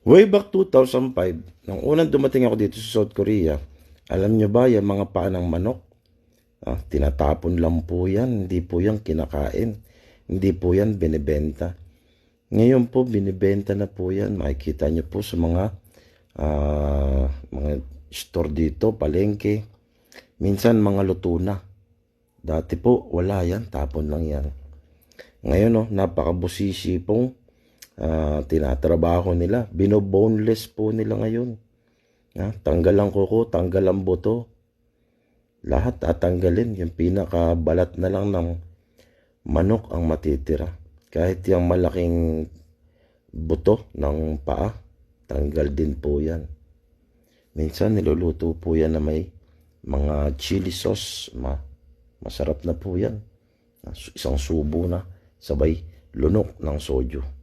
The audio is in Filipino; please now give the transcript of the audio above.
Way back 2005, nang unang dumating ako dito sa South Korea, alam nyo ba yung mga paa ng manok? Tinatapon lang po yan, hindi po yan kinakain, hindi po yan binibenta. Ngayon po, binibenta na po yan. Makikita nyo po sa mga store dito, palengke. Minsan mga luto na. Dati po, wala yan, tapon lang yan. Ngayon, napakabusisi pong tinatrabaho nila. Binoboneless po nila ngayon. Tanggal ang kuko, tanggal ang buto. Lahat tatanggalin. Yung pinakabalat na lang ng manok ang matitira. Kahit yung malaking buto ng paa, tanggal din po yan. Minsan niluluto po yan na may mga chili sauce. Masarap na po yan. Isang subo na sabay lunok ng soju.